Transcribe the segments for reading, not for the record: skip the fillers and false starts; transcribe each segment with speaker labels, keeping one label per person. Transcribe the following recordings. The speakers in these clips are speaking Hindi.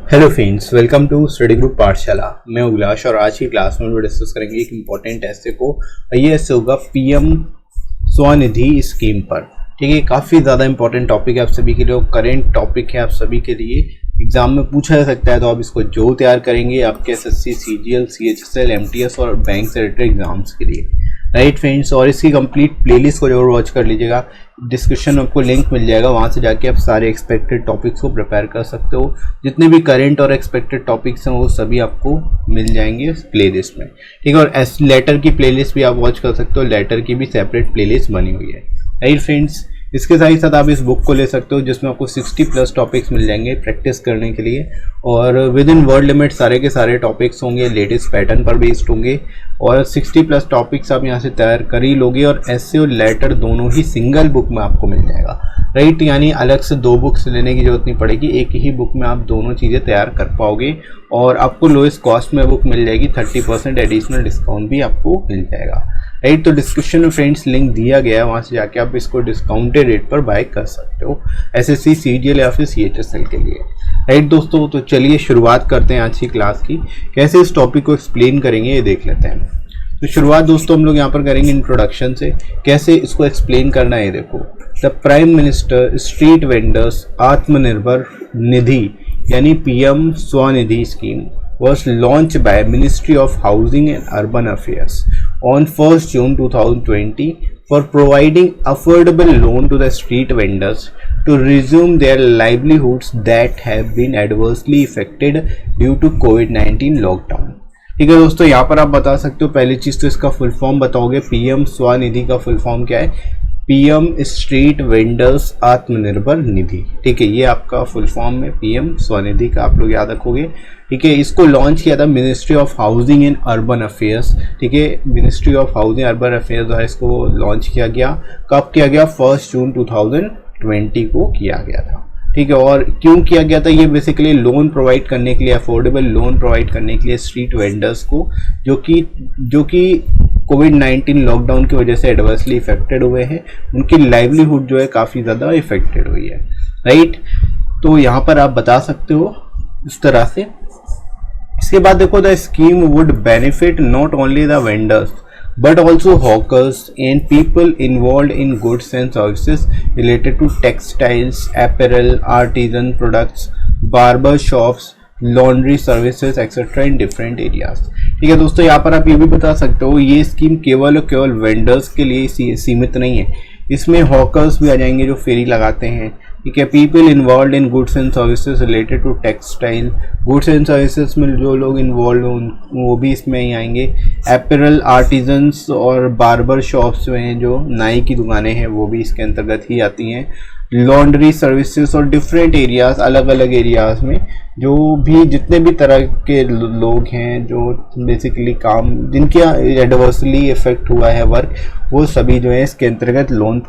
Speaker 1: Hello friends, welcome to study group Pathshala. मैं उल्लास और आज की क्लास में हम डिस्कस करेंगे एक इम्पॉर्टेंट ऐसे को। ये ऐसे होगा पीएम स्वनिधि स्कीम पर। ठीक है, काफ़ी ज़्यादा इंपॉर्टेंट टॉपिक है आप सभी के लिए, करेंट टॉपिक है आप सभी के लिए, एग्जाम में पूछा जा सकता है। तो आप इसको जो तैयार करेंगे आपके एसएससी, सीजीएल, सीएचएसएल, एमटीएस और बैंक से रिलेटेड एग्जाम्स के लिए, राइट फ्रेंड्स। और इसकी कंप्लीट प्लेलिस्ट को जरूर वॉच कर लीजिएगा, डिस्क्रिप्शन में आपको लिंक मिल जाएगा, वहाँ से जाके आप सारे एक्सपेक्टेड टॉपिक्स को प्रिपेयर कर सकते हो। जितने भी करेंट और एक्सपेक्टेड टॉपिक्स हैं वो सभी आपको मिल जाएंगे इस प्लेलिस्ट में। ठीक है, और लेटर की प्लेलिस्ट भी आप वॉच कर सकते हो, लेटर की भी सेपरेट प्लेलिस्ट बनी हुई है, राइट फ्रेंड्स। इसके साथ ही साथ आप इस बुक को ले सकते हो जिसमें आपको 60+ टॉपिक्स मिल जाएंगे प्रैक्टिस करने के लिए, और विद इन वर्ड लिमिट सारे के सारे टॉपिक्स होंगे, लेटेस्ट पैटर्न पर बेस्ड होंगे, और 60+ टॉपिक्स आप यहाँ से तैयार कर ही लोगे। और एसे और लेटर दोनों ही सिंगल बुक में आपको मिल जाएगा, राइट। यानी अलग से 2 बुक्स लेने की जरूरत नहीं पड़ेगी, एक ही बुक में आप दोनों चीज़ें तैयार कर पाओगे। और आपको लोएस्ट कॉस्ट में बुक मिल जाएगी, 30% एडिशनल डिस्काउंट भी आपको मिल जाएगा, राइट। तो डिस्क्रिप्शन में फ्रेंड्स लिंक दिया गया है, वहाँ से जाके आप इसको डिस्काउंटेड रेट पर बाय कर सकते हो एसएससी, सीजीएल या फिर सीएचएसएल के लिए, राइट दोस्तों। तो चलिए शुरुआत करते हैं आज की क्लास की। कैसे इस टॉपिक को एक्सप्लेन करेंगे ये देख लेते हैं। तो शुरुआत दोस्तों हम लोग यहाँ पर करेंगे इंट्रोडक्शन से। कैसे इसको एक्सप्लेन करना है देखो। The prime minister street vendors Atmanirbhar Nidhi यानी PM Svanidhi scheme was launched by Ministry of Housing and Urban Affairs on 1st June 2020 for providing affordable loan to the street vendors to resume their livelihoods that have been adversely affected due to COVID-19 lockdown। ठीक है दोस्तों, यहाँ पर आप बता सकते हो, पहली चीज़ तो इसका फुल फॉर्म बताओगे। पीएम स्वनिधि का फुल फॉर्म क्या है? PM street vendors Atmanirbhar Nidhi. ठीक है, ये आपका फुल फॉर्म है पीएम स्वनिधि का, आप लोग याद रखोगे। ठीक है, इसको लॉन्च किया था ministry of housing and urban affairs. ठीक है, ministry of housing urban affairs द्वारा इसको लॉन्च किया गया। कब किया गया? 1 जून 2020 को किया गया था। ठीक है, और क्यों किया गया था? ये बेसिकली लोन प्रोवाइड करने के लिए, अफोर्डेबल लोन प्रोवाइड करने के लिए स्ट्रीट वेंडर्स को, जो कि कोविड-19 लॉकडाउन की वजह से एडवर्सली इफेक्टेड हुए हैं, उनकी लाइवलीहुड जो है काफ़ी ज़्यादा इफेक्टेड हुई है, राइट। तो यहाँ पर आप बता सकते हो इस तरह से। इसके बाद देखो, the scheme would benefit not only the vendors but also hawkers and people involved in goods and services related to textiles, apparel, artisan products, barber shops, laundry services etcetera in different areas. ठीक है दोस्तों, यहाँ पर आप ये भी बता सकते हो ये स्कीम केवल और केवल वेंडर्स के लिए सीमित नहीं है, इसमें हॉकर्स भी आ जाएंगे जो फेरी लगाते हैं। ठीक है, people involve in goods and services related to textile, goods and services में जो लोग इन्वॉल्व वो भी इसमें ही आएंगे। एपरल, आर्टिजन्स और बार्बर शॉप्स में जो नाई की दुकानें हैं वो भी इसके अंतर्गत ही आती हैं। लॉन्ड्री सर्विसेज और डिफरेंट एरियाज, अलग अलग एरियाज में जो भी जितने भी तरह के लोग हैं जो बेसिकली काम जिनके एडवर्सली इफेक्ट हुआ है वर्क, वो सभी जो है इसके अंतर्गत लोन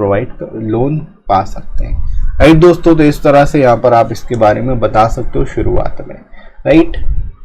Speaker 1: पा सकते हैं, राइट दोस्तों। तो इस तरह से यहाँ पर आप इसके बारे में बता सकते हो शुरुआत में, राइट।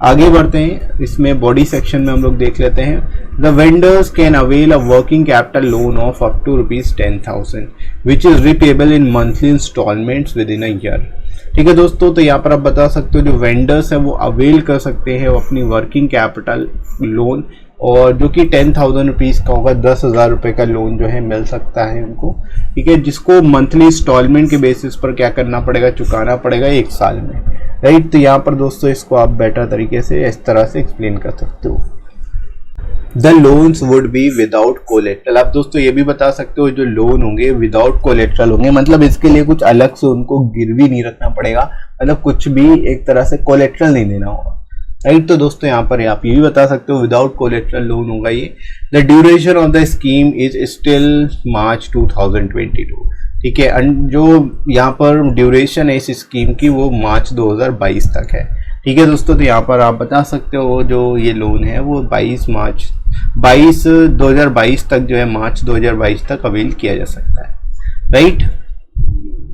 Speaker 1: आगे बढ़ते हैं, इसमें बॉडी सेक्शन में हम लोग देख लेते हैं। The vendors can avail a working capital loan of up to ₹10,000 which is repayable in monthly installments within a year. ठीक है दोस्तों, तो यहाँ पर आप बता सकते हो जो वेंडर्स हैं वो अवेल कर सकते हैं अपनी वर्किंग कैपिटल लोन, और जो कि 10,000 रुपीज़ का होगा, 10,000 रुपये का लोन जो है मिल सकता है उनको। ठीक है, जिसको मंथली इंस्टॉलमेंट के बेसिस पर क्या करना पड़ेगा? चुकाना पड़ेगा 1 साल में, राइट। तो यहाँ पर दोस्तों इसको आप बेटर तरीके से इस तरह से एक्सप्लेन कर सकते हो। The loans would be without collateral. आप दोस्तों ये भी बता सकते हो जो लोन होंगे विदाउट कोलेट्रल होंगे, मतलब इसके लिए कुछ अलग से उनको गिरवी नहीं रखना पड़ेगा, मतलब कुछ भी एक तरह से कोलेट्रल नहीं देना होगा, राइट। तो दोस्तों यहाँ पर आप ये भी बता सकते हो विदाउट कोलेट्रल लोन होगा ये। The duration of the scheme is still March 2022। ठीक है, जो यहाँ पर ड्यूरेशन है इस स्कीम की वो मार्च 2022 तक है। ठीक है दोस्तों, तो यहाँ पर आप बता सकते हो जो ये लोन है वो 2022 तक जो है, मार्च 2022 तक अवेल किया जा सकता है, राइट।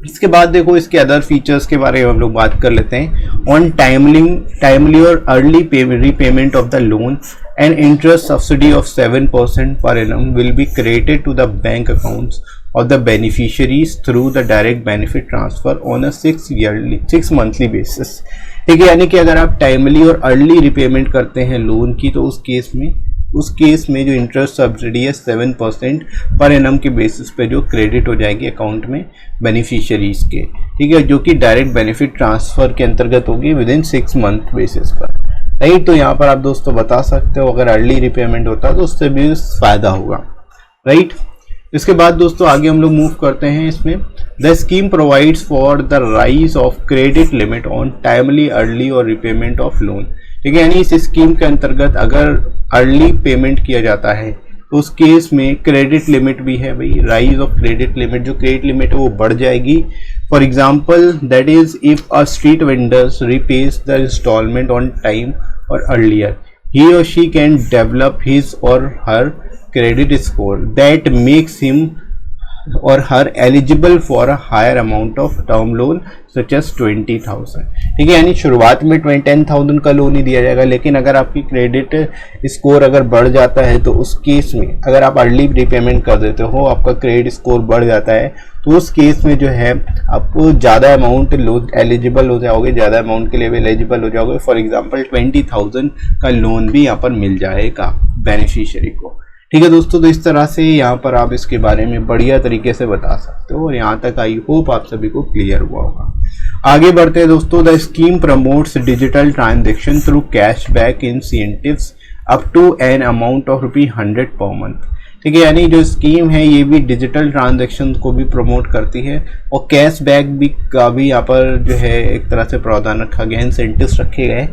Speaker 1: इसके बाद देखो इसके अदर फीचर्स के बारे में हम लोग बात कर लेते हैं। ऑन टाइमली और early repayment of the loan and interest subsidy of 7% per annum will be credited to the bank accounts of the beneficiaries through the direct benefit transfer on a 6 monthly basis ठीक है, यानी कि अगर आप टाइमली और अर्ली रिपेमेंट करते हैं लोन की तो उस केस में जो इंटरेस्ट सब्सिडी है 7% पर एनम के बेसिस पे जो क्रेडिट हो जाएगी अकाउंट में बेनिफिशियरीज के, ठीक है, जो कि डायरेक्ट बेनिफिट ट्रांसफर के अंतर्गत होगी विद इन 6 मंथ बेसिस पर, राइट। तो यहाँ पर आप दोस्तों बता सकते हो अगर अर्ली रिपेमेंट होता है तो उससे भी फायदा होगा, राइट। इसके बाद दोस्तों आगे हम लोग मूव करते हैं इसमें। The scheme provides for the rise of credit limit on timely early और रिपेमेंट ऑफ लोन, ठीक है, यानी इस स्कीम के अंतर्गत अगर अर्ली पेमेंट किया जाता है तो उस केस में क्रेडिट लिमिट भी है भाई, राइज ऑफ क्रेडिट लिमिट, जो क्रेडिट लिमिट है वो बढ़ जाएगी। For example that is if a street vendors repays the installment on time और earlier, he or she can develop his or her credit score that makes him or her eligible for a higher amount of term loan such as 20,000, ठीक है, यानी शुरुआत में 10,000 का लोन ही दिया जाएगा, लेकिन अगर आपकी क्रेडिट स्कोर अगर बढ़ जाता है तो उस केस में अगर आप अर्ली रिपेमेंट कर देते हो, आपका क्रेडिट स्कोर बढ़ जाता है तो उस केस में जो है आपको ज़्यादा अमाउंट लोन एलिजिबल हो जाओगे, ज़्यादा अमाउंट के लिए एलिजिबल हो जाओगे। फॉर एग्जांपल 20,000 का लोन भी यहाँ पर मिल जाएगा बेनिफिशियरी को, ठीक है दोस्तों। तो इस तरह से यहाँ पर आप इसके बारे में बढ़िया तरीके से बता सकते हो और यहाँ तक आई होप आप सभी को क्लियर हुआ होगा। आगे बढ़ते हैं दोस्तों। The scheme promotes digital transaction through cashback incentives up to an amount of ₹100 per month, ठीक है, यानी जो स्कीम है ये भी डिजिटल ट्रांजैक्शन को भी प्रमोट करती है और कैशबैक भी का भी यहाँ पर जो है एक तरह से प्रावधान रखा गया, इंसेंटिव्स रखे गए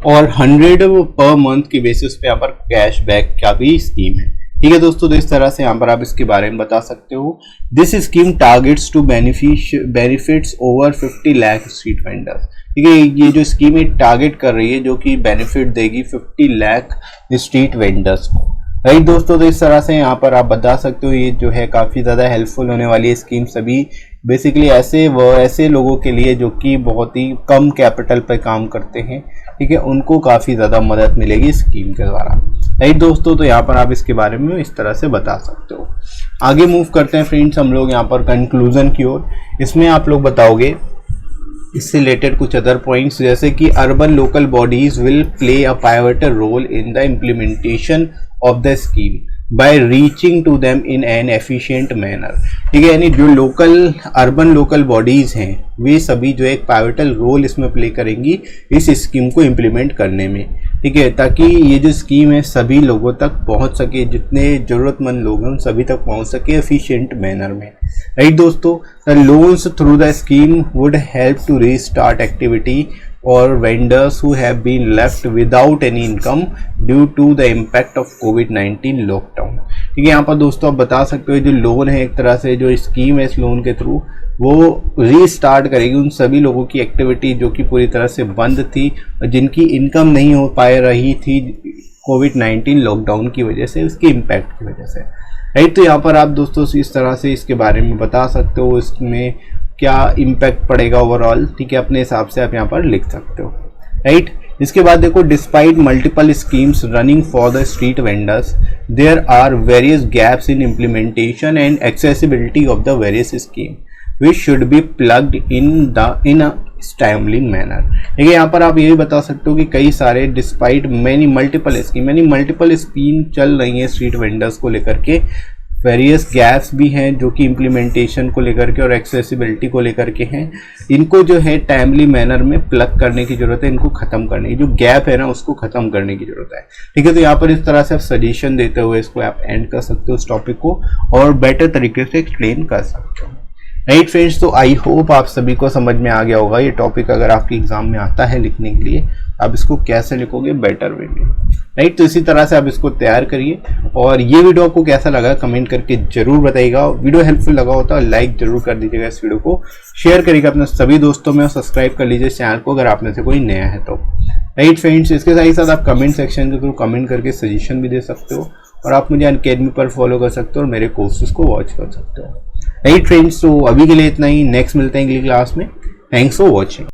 Speaker 1: और 100 पर मंथ की बेसिस पे यहाँ पर कैशबैक का भी स्कीम है, ठीक है दोस्तों। तो इस तरह से यहाँ पर आप इसके बारे में बता सकते हो। This scheme targets to benefits over 50 lakh street vendors, ठीक है, ये जो स्कीम है टारगेट कर रही है जो कि बेनिफिट देगी 50 लाख स्ट्रीट वेंडर्स को, राइट दोस्तों। तो इस तरह से यहाँ पर आप बता सकते हो ये जो है काफ़ी ज़्यादा हेल्पफुल होने वाली है स्कीम सभी बेसिकली ऐसे लोगों के लिए जो कि बहुत ही कम कैपिटल पर काम करते हैं, ठीक है, उनको काफ़ी ज़्यादा मदद मिलेगी स्कीम के द्वारा, राइट दोस्तों। तो यहाँ पर आप इसके बारे में इस तरह से बता सकते हो। आगे मूव करते हैं फ्रेंड्स हम लोग यहाँ पर कंक्लूजन की ओर। इसमें आप लोग बताओगे इससे रिलेटेड कुछ अदर पॉइंट्स, जैसे कि urban local bodies will play a pivotal role in the implementation of the scheme by reaching to them in an efficient manner, ठीक है, यानी जो अर्बन लोकल बॉडीज हैं वे सभी जो एक पाइवटल रोल इसमें प्ले करेंगी इस स्कीम को इम्प्लीमेंट करने में, ठीक है, ताकि ये जो स्कीम है सभी लोगों तक पहुंच सके, जितने ज़रूरतमंद लोग हैं उन सभी तक पहुंच सके एफिशिएंट मैनर में, राइट दोस्तों। The loans through the scheme would help to restart activity और vendors who have been left without any income due to the impact of कोविड-19 लॉकडाउन, ठीक है। यहाँ पर दोस्तों आप बता सकते हो जो लोन है एक तरह से जो स्कीम है इस लोन के थ्रू वो रीस्टार्ट करेगी उन सभी लोगों की एक्टिविटी जो कि पूरी तरह से बंद थी और जिनकी इनकम नहीं हो पा रही थी कोविड-19 लॉकडाउन की वजह से, उसके इम्पैक्ट की वजह से, राइट। तो यहाँ पर आप दोस्तों इस तरह से इसके बारे में बता सकते हो इसमें क्या इम्पैक्ट पड़ेगा ओवरऑल, ठीक है, अपने हिसाब से आप यहाँ पर लिख सकते हो, राइट। इसके बाद देखो despite multiple schemes running for the street vendors there are various gaps in implementation and accessibility of the various scheme which should be plugged in a timely manner, ठीक है। यहाँ पर आप ये भी बता सकते हो कि कई सारे डिस्पाइट मैनी मल्टीपल स्कीम चल रही हैं स्ट्रीट वेंडर्स को लेकर के, वेरियस गैप्स भी हैं जो कि इम्प्लीमेंटेशन को लेकर के और एक्सेसिबिलिटी को लेकर के हैं, इनको जो है टाइमली मैनर में प्लग करने की जरूरत है, इनको खत्म करने की जो गैप है ना उसको खत्म करने की जरूरत है, ठीक है। तो यहाँ पर इस तरह से आप सजेशन देते हुए इसको आप एंड कर सकते हो इस टॉपिक को और बेटर तरीके से एक्सप्लेन कर सकते हो, राइट फ्रेंड्स। तो आई होप आप सभी को समझ में आ गया होगा ये टॉपिक अगर आपके एग्जाम में आता है लिखने के लिए आप इसको कैसे लिखोगे बेटर वे में, राइट। तो इसी तरह से आप इसको तैयार करिए और ये वीडियो आपको कैसा लगा कमेंट करके जरूर बताइएगा। वीडियो हेल्पफुल लगा हो तो लाइक जरूर कर दीजिएगा, इस वीडियो को शेयर करिएगा अपने सभी दोस्तों में और सब्सक्राइब कर लीजिए चैनल को अगर आप में से कोई नया है तो, राइट फ्रेंड्स। इसके साथ ही साथ आप कमेंट सेक्शन के थ्रू कमेंट करके सजेशन भी दे सकते हो और आप मुझे अनअकैडमी पर फॉलो कर सकते हो और मेरे कोर्सेज को वॉच कर सकते हो, राइट फ्रेंड्स। तो अभी के लिए इतना ही, नेक्स्ट मिलते हैं अगली क्लास में। Thanks for watching.